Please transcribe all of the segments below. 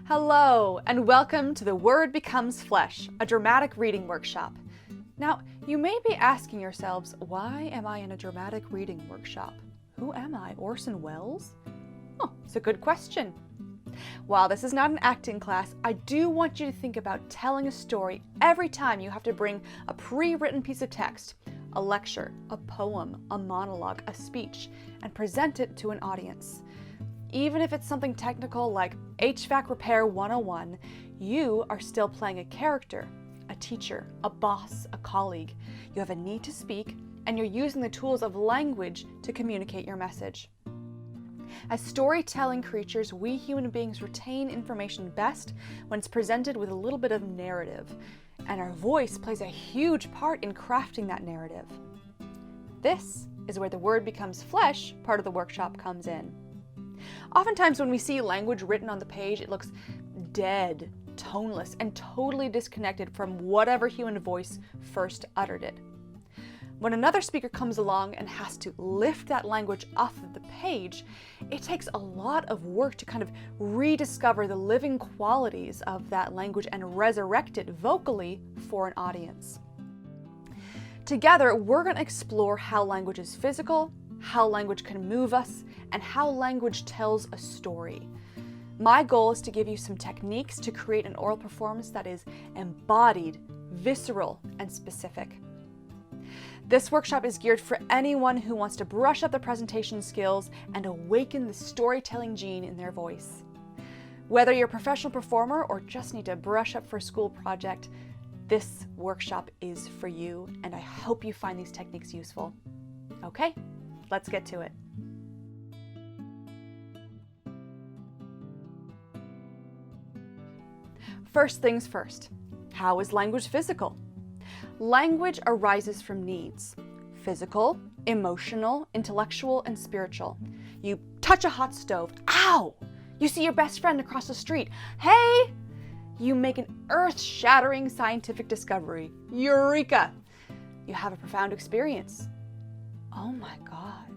Hello, and welcome to The Word Becomes Flesh, a dramatic reading workshop. Now, you may be asking yourselves, why am I in a dramatic reading workshop? Who am I, Orson Welles? Oh, it's a good question. While this is not an acting class, I do want you to think about telling a story every time you have to bring a pre-written piece of text, a lecture, a poem, a monologue, a speech, and present it to an audience. Even if it's something technical like HVAC Repair 101, you are still playing a character, a teacher, a boss, a colleague. You have a need to speak, and you're using the tools of language to communicate your message. As storytelling creatures, we human beings retain information best when it's presented with a little bit of narrative, and our voice plays a huge part in crafting that narrative. This is where the word becomes flesh part of the workshop comes in. Oftentimes when we see language written on the page, it looks dead, toneless, and totally disconnected from whatever human voice first uttered it. When another speaker comes along and has to lift that language off of the page, it takes a lot of work to kind of rediscover the living qualities of that language and resurrect it vocally for an audience. Together, we're going to explore how language is physical, how language can move us, and how language tells a story. My goal is to give you some techniques to create an oral performance that is embodied, visceral, and specific. This workshop is geared for anyone who wants to brush up their presentation skills and awaken the storytelling gene in their voice. Whether you're a professional performer or just need to brush up for a school project, this workshop is for you, and I hope you find these techniques useful. Okay, let's get to it. First things first, how is language physical? Language arises from needs: physical, emotional, intellectual, and spiritual. You touch a hot stove, ow! You see your best friend across the street, hey! You make an earth-shattering scientific discovery, eureka! You have a profound experience, oh my God.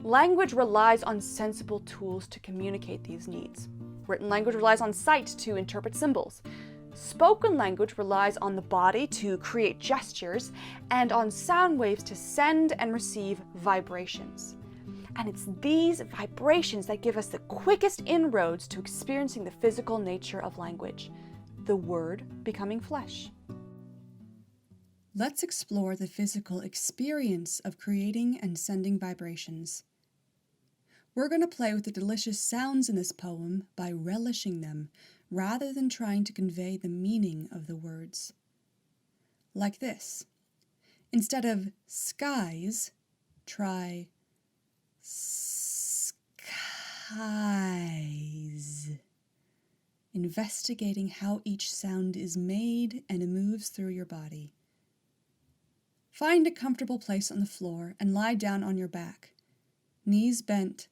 Language relies on sensible tools to communicate these needs. Written language relies on sight to interpret symbols. Spoken language relies on the body to create gestures and on sound waves to send and receive vibrations. And it's these vibrations that give us the quickest inroads to experiencing the physical nature of language, the word becoming flesh. Let's explore the physical experience of creating and sending vibrations. We're going to play with the delicious sounds in this poem by relishing them, rather than trying to convey the meaning of the words. Like this. Instead of skies, try skies. Investigating how each sound is made and moves through your body. Find a comfortable place on the floor and lie down on your back. Knees bent,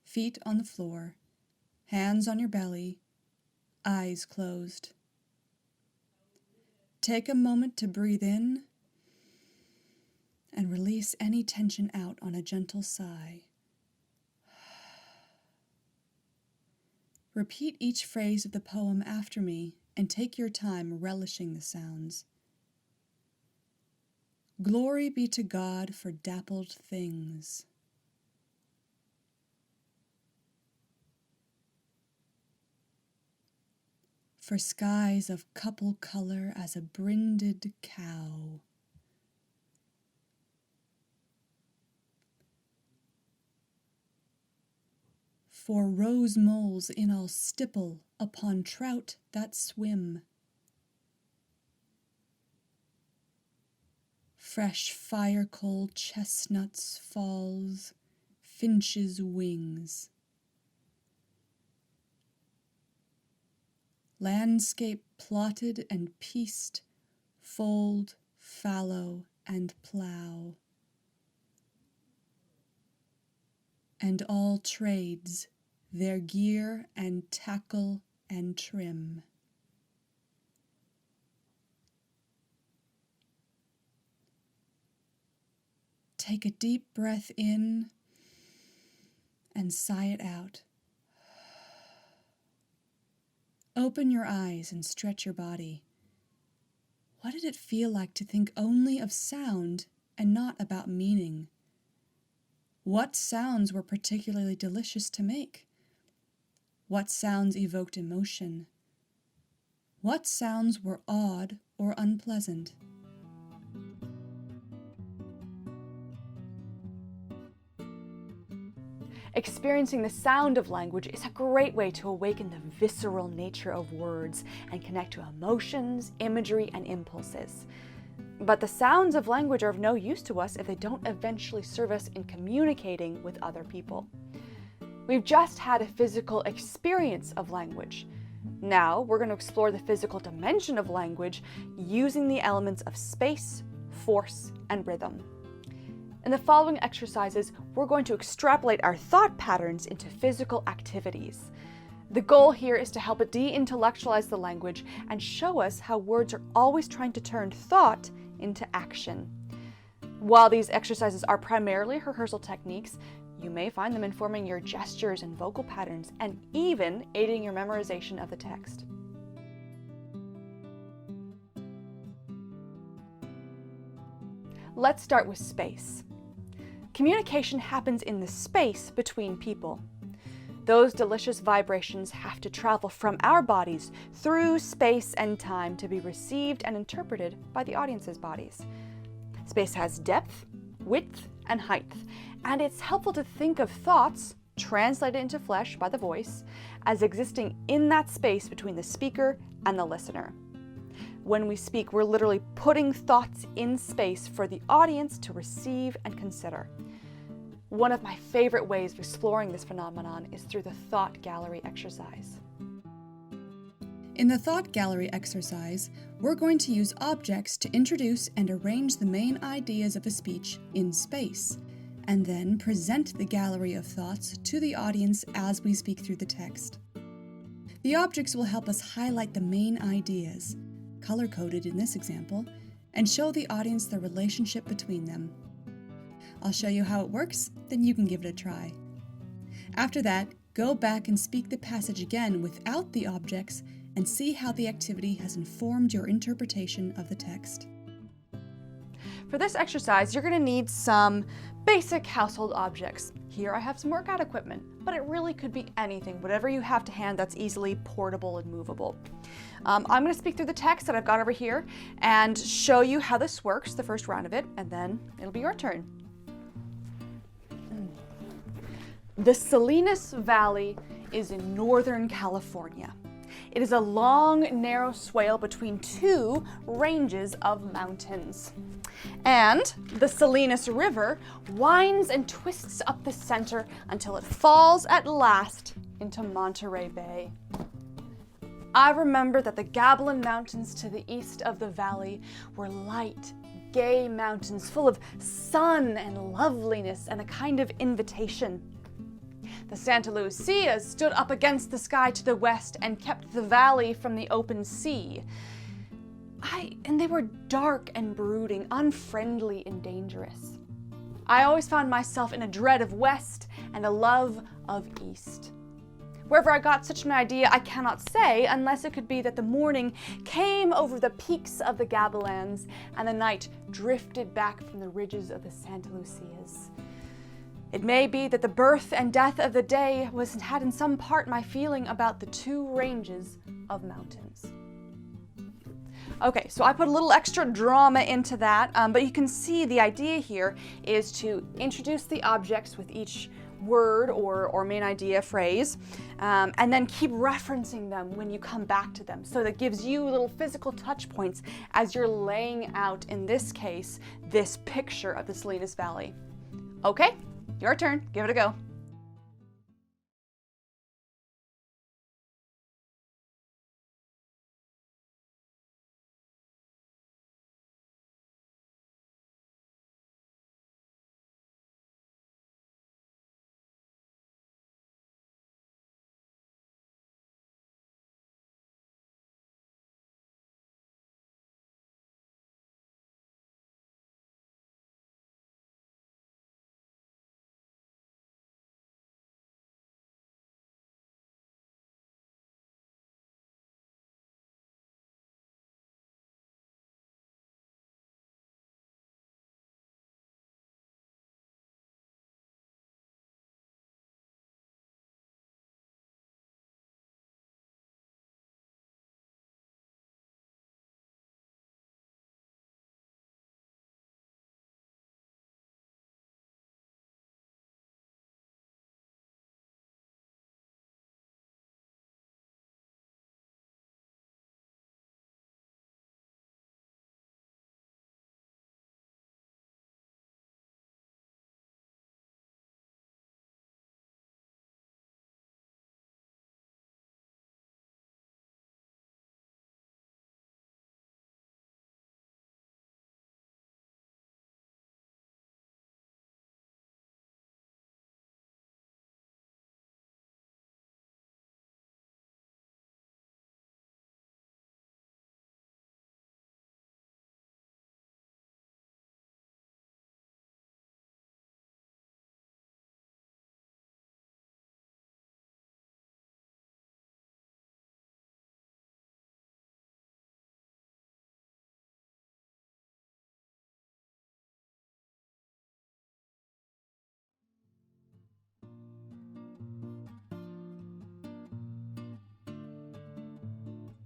feet on the floor, hands on your belly, eyes closed. Take a moment to breathe in and release any tension out on a gentle sigh. Repeat each phrase of the poem after me and take your time relishing the sounds. Glory be to God for dappled things. For skies of couple color as a brinded cow. For rose moles in all stipple upon trout that swim. Fresh fire coal chestnuts falls, finches' wings. Landscape plotted and pieced, fold, fallow, and plow. And all trades, their gear and tackle and trim. Take a deep breath in and sigh it out. Open your eyes and stretch your body. What did it feel like to think only of sound and not about meaning? What sounds were particularly delicious to make? What sounds evoked emotion? What sounds were odd or unpleasant? Experiencing the sound of language is a great way to awaken the visceral nature of words and connect to emotions, imagery, and impulses. But the sounds of language are of no use to us if they don't eventually serve us in communicating with other people. We've just had a physical experience of language. Now we're going to explore the physical dimension of language using the elements of space, force, and rhythm. In the following exercises, we're going to extrapolate our thought patterns into physical activities. The goal here is to help it de-intellectualize the language and show us how words are always trying to turn thought into action. While these exercises are primarily rehearsal techniques, you may find them informing your gestures and vocal patterns and even aiding your memorization of the text. Let's start with space. Communication happens in the space between people. Those delicious vibrations have to travel from our bodies through space and time to be received and interpreted by the audience's bodies. Space has depth, width, and height, and it's helpful to think of thoughts, translated into flesh by the voice, as existing in that space between the speaker and the listener. When we speak, we're literally putting thoughts in space for the audience to receive and consider. One of my favorite ways of exploring this phenomenon is through the thought gallery exercise. In the thought gallery exercise, we're going to use objects to introduce and arrange the main ideas of a speech in space, and then present the gallery of thoughts to the audience as we speak through the text. The objects will help us highlight the main ideas, color-coded in this example, and show the audience the relationship between them. I'll show you how it works, then you can give it a try. After that, go back and speak the passage again without the objects and see how the activity has informed your interpretation of the text. For this exercise, you're going to need some basic household objects. Here I have some workout equipment, but it really could be anything, whatever you have to hand that's easily portable and movable. I'm going to speak through the text that I've got over here and show you how this works, the first round of it, and then it'll be your turn. The Salinas Valley is in Northern California. It is a long, narrow swale between two ranges of mountains. And the Salinas River winds and twists up the center until it falls at last into Monterey Bay. I remember that the Gabilan Mountains to the east of the valley were light, gay mountains full of sun and loveliness and a kind of invitation. The Santa Lucias stood up against the sky to the west and kept the valley from the open sea. And they were dark and brooding, unfriendly and dangerous. I always found myself in a dread of west and a love of east. Wherever I got such an idea, I cannot say, unless it could be that the morning came over the peaks of the Gabilans and the night drifted back from the ridges of the Santa Lucias. It may be that the birth and death of the day had in some part my feeling about the two ranges of mountains. Okay, so I put a little extra drama into that, but you can see the idea here is to introduce the objects with each word or main idea phrase, and then keep referencing them when you come back to them. So that gives you little physical touch points as you're laying out, in this case, this picture of the Salinas Valley. Okay? Your turn. Give it a go.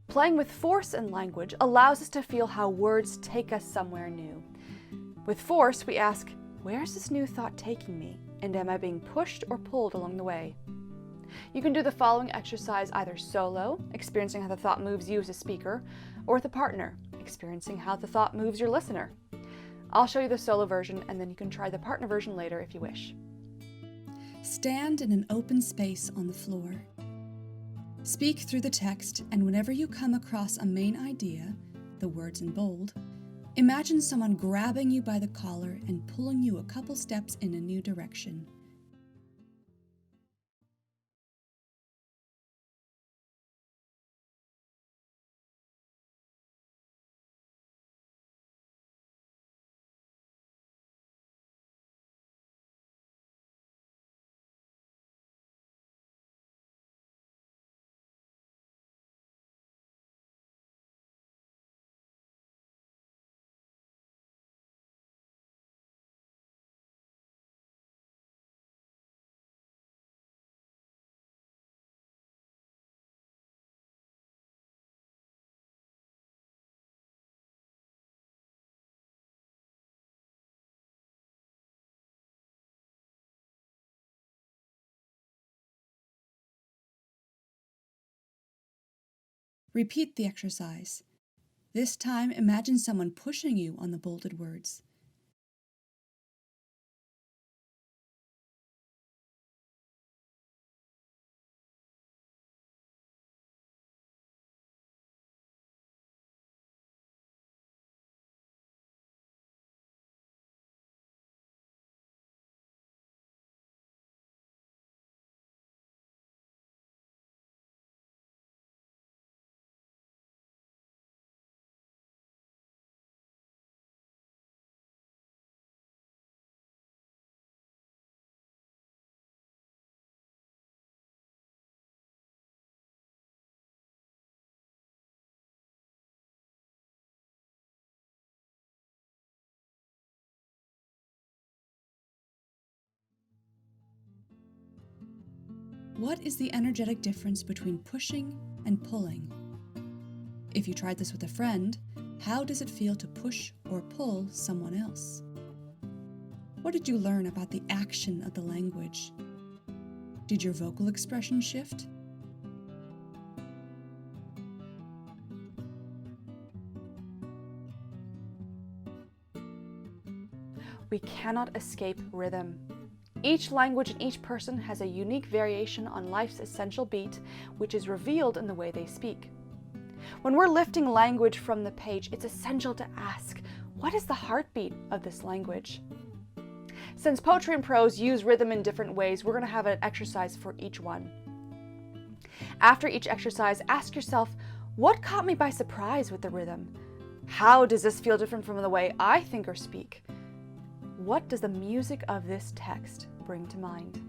Playing with force in language allows us to feel how words take us somewhere new. With force, we ask, where's this new thought taking me? And am I being pushed or pulled along the way? You can do the following exercise either solo, experiencing how the thought moves you as a speaker, or with a partner, experiencing how the thought moves your listener. I'll show you the solo version, and then you can try the partner version later if you wish. Stand in an open space on the floor. Speak through the text, and whenever you come across a main idea, the words in bold, imagine someone grabbing you by the collar and pulling you a couple steps in a new direction. Repeat the exercise. This time, imagine someone pushing you on the bolded words. What is the energetic difference between pushing and pulling? If you tried this with a friend, how does it feel to push or pull someone else? What did you learn about the action of the language? Did your vocal expression shift? We cannot escape rhythm. Each language and each person has a unique variation on life's essential beat, which is revealed in the way they speak. When we're lifting language from the page, it's essential to ask, what is the heartbeat of this language? Since poetry and prose use rhythm in different ways, we're going to have an exercise for each one. After each exercise, ask yourself, what caught me by surprise with the rhythm? How does this feel different from the way I think or speak? What does the music of this text bring to mind?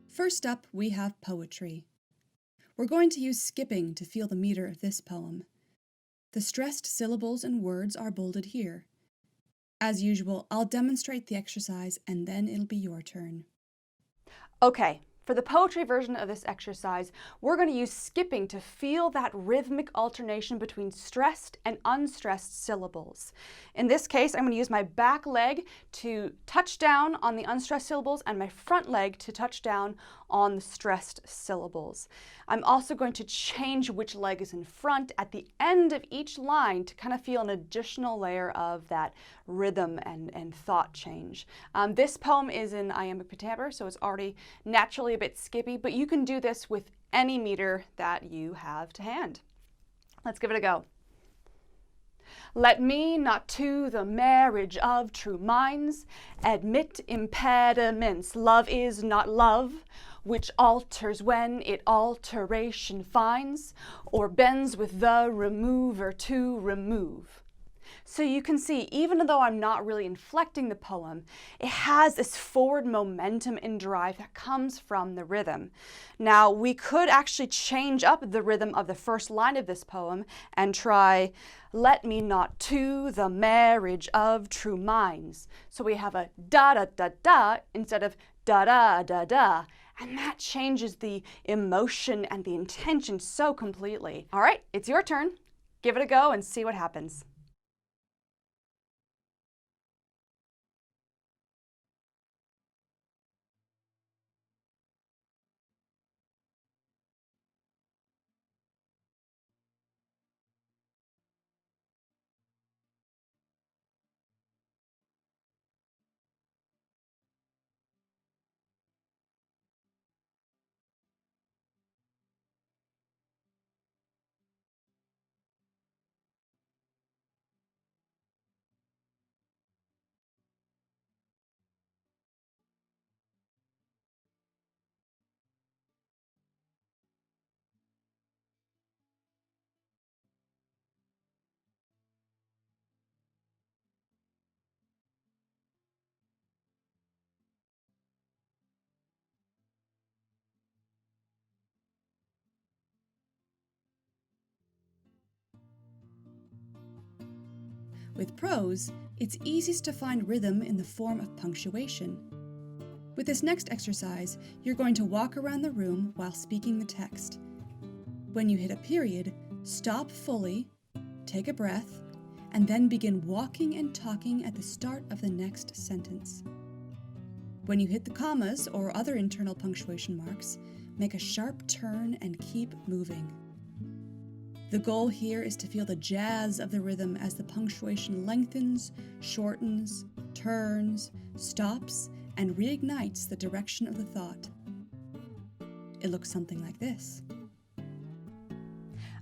First up, we have poetry. We're going to use skipping to feel the meter of this poem. The stressed syllables and words are bolded here. As usual, I'll demonstrate the exercise and then it'll be your turn. Okay. For the poetry version of this exercise, we're going to use skipping to feel that rhythmic alternation between stressed and unstressed syllables. In this case, I'm going to use my back leg to touch down on the unstressed syllables and my front leg to touch down on the stressed syllables. I'm also going to change which leg is in front at the end of each line to kind of feel an additional layer of that rhythm and thought change. This poem is in iambic pentameter, so it's already naturally a bit skippy, but you can do this with any meter that you have to hand. Let's give it a go. Let me not to the marriage of true minds admit impediments. Love is not love, which alters when it alteration finds, or bends with the remover to remove. So you can see, even though I'm not really inflecting the poem, it has this forward momentum and drive that comes from the rhythm. Now, we could actually change up the rhythm of the first line of this poem and try, let me not to the marriage of true minds. So we have a da-da-da-da instead of da-da-da-da. And that changes the emotion and the intention so completely. All right, it's your turn. Give it a go and see what happens. With prose, it's easiest to find rhythm in the form of punctuation. With this next exercise, you're going to walk around the room while speaking the text. When you hit a period, stop fully, take a breath, and then begin walking and talking at the start of the next sentence. When you hit the commas or other internal punctuation marks, make a sharp turn and keep moving. The goal here is to feel the jazz of the rhythm as the punctuation lengthens, shortens, turns, stops, and reignites the direction of the thought. It looks something like this.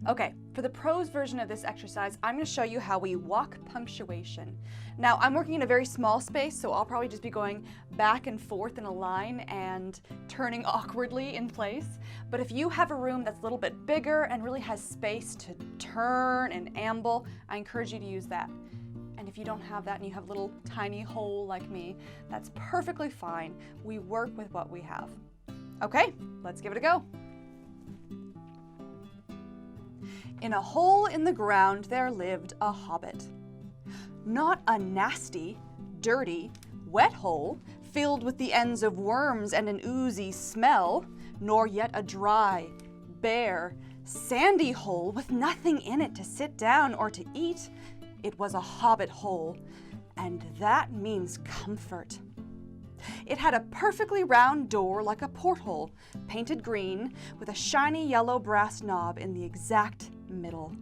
Okay, for the prose version of this exercise, I'm going to show you how we walk punctuation. Now, I'm working in a very small space, so I'll probably just be going back and forth in a line and turning awkwardly in place. But if you have a room that's a little bit bigger and really has space to turn and amble, I encourage you to use that. And if you don't have that and you have a little tiny hole like me, that's perfectly fine. We work with what we have. Okay, let's give it a go. In a hole in the ground there lived a hobbit. Not a nasty, dirty, wet hole filled with the ends of worms and an oozy smell, nor yet a dry, bare, sandy hole with nothing in it to sit down or to eat. It was a hobbit hole, and that means comfort. It had a perfectly round door like a porthole, painted green, with a shiny yellow brass knob in the exact middle.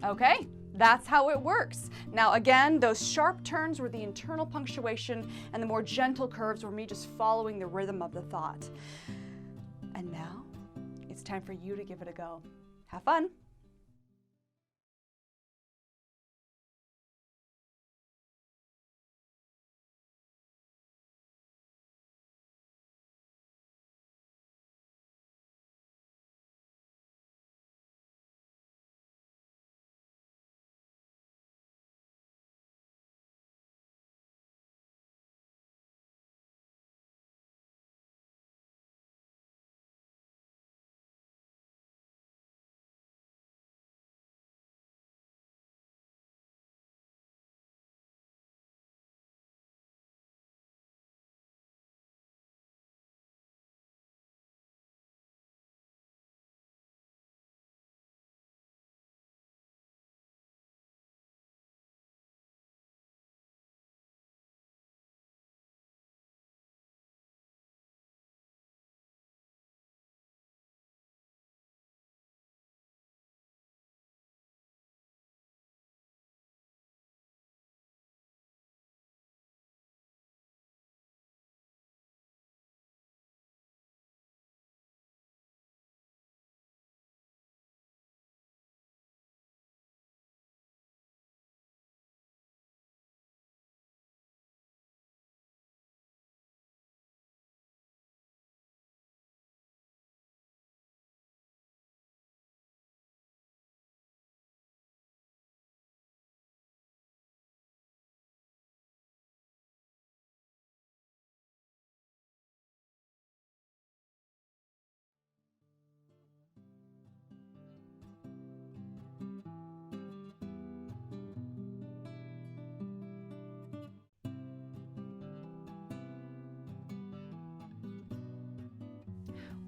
Okay, that's how it works. Now again, those sharp turns were the internal punctuation, and the more gentle curves were me just following the rhythm of the thought. And now, it's time for you to give it a go. Have fun!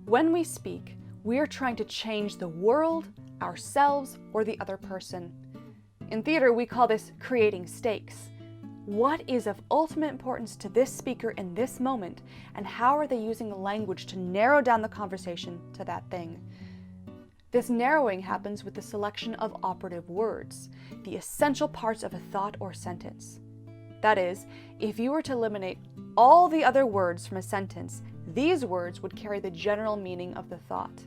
When we speak, we are trying to change the world, ourselves, or the other person. In theater, we call this creating stakes. What is of ultimate importance to this speaker in this moment, and how are they using language to narrow down the conversation to that thing? This narrowing happens with the selection of operative words, the essential parts of a thought or sentence. That is, if you were to eliminate all the other words from a sentence, these words would carry the general meaning of the thought.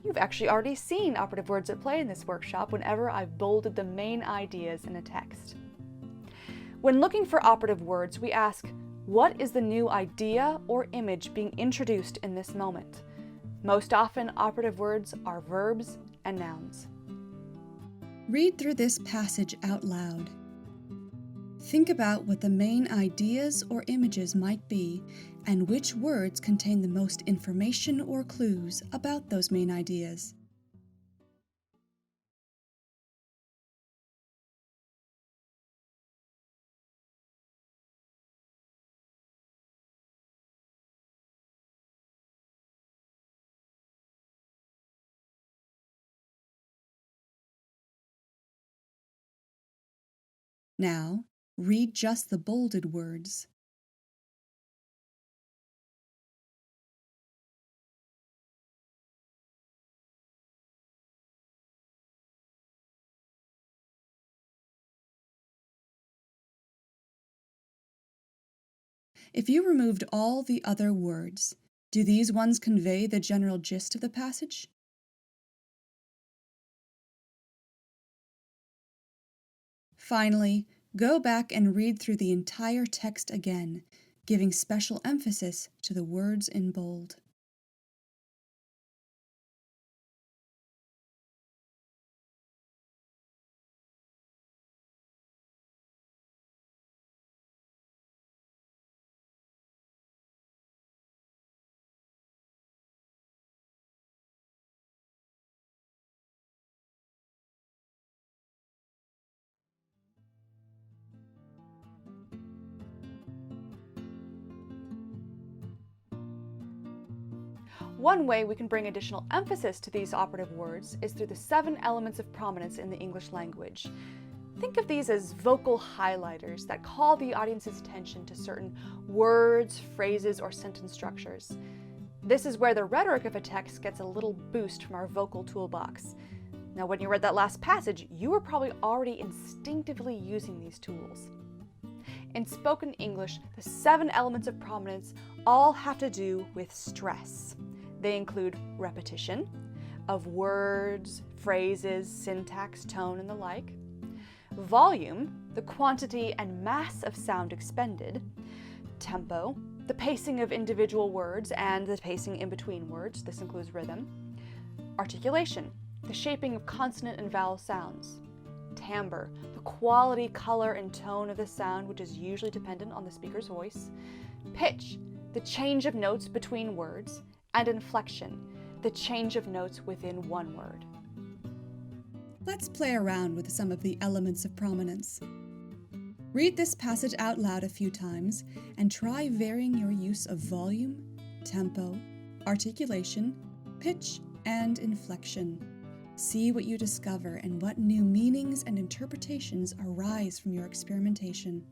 You've actually already seen operative words at play in this workshop whenever I've bolded the main ideas in a text. When looking for operative words, we ask, what is the new idea or image being introduced in this moment? Most often, operative words are verbs and nouns. Read through this passage out loud. Think about what the main ideas or images might be and which words contain the most information or clues about those main ideas. Now, read just the bolded words. If you removed all the other words, do these ones convey the general gist of the passage? Finally, go back and read through the entire text again, giving special emphasis to the words in bold. One way we can bring additional emphasis to these operative words is through the 7 elements of prominence in the English language. Think of these as vocal highlighters that call the audience's attention to certain words, phrases, or sentence structures. This is where the rhetoric of a text gets a little boost from our vocal toolbox. Now, when you read that last passage, you were probably already instinctively using these tools. In spoken English, the 7 elements of prominence all have to do with stress. They include repetition of words, phrases, syntax, tone, and the like; volume, the quantity and mass of sound expended; tempo, the pacing of individual words and the pacing in between words. This includes rhythm; articulation, the shaping of consonant and vowel sounds; timbre, the quality, color, and tone of the sound, which is usually dependent on the speaker's voice; pitch, the change of notes between words; and inflection, the change of notes within one word. Let's play around with some of the elements of prominence. Read this passage out loud a few times and try varying your use of volume, tempo, articulation, pitch, and inflection. See what you discover and what new meanings and interpretations arise from your experimentation.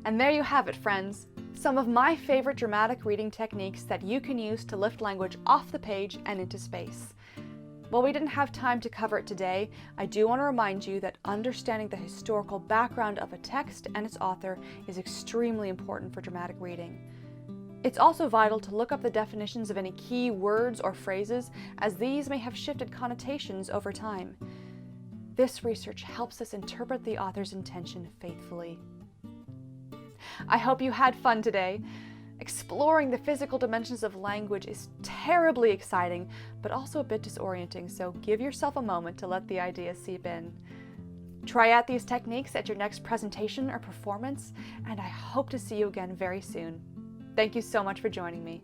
And there you have it, friends. Some of my favorite dramatic reading techniques that you can use to lift language off the page and into space. While we didn't have time to cover it today, I do want to remind you that understanding the historical background of a text and its author is extremely important for dramatic reading. It's also vital to look up the definitions of any key words or phrases, as these may have shifted connotations over time. This research helps us interpret the author's intention faithfully. I hope you had fun today. Exploring the physical dimensions of language is terribly exciting, but also a bit disorienting, so give yourself a moment to let the ideas seep in. Try out these techniques at your next presentation or performance, and I hope to see you again very soon. Thank you so much for joining me.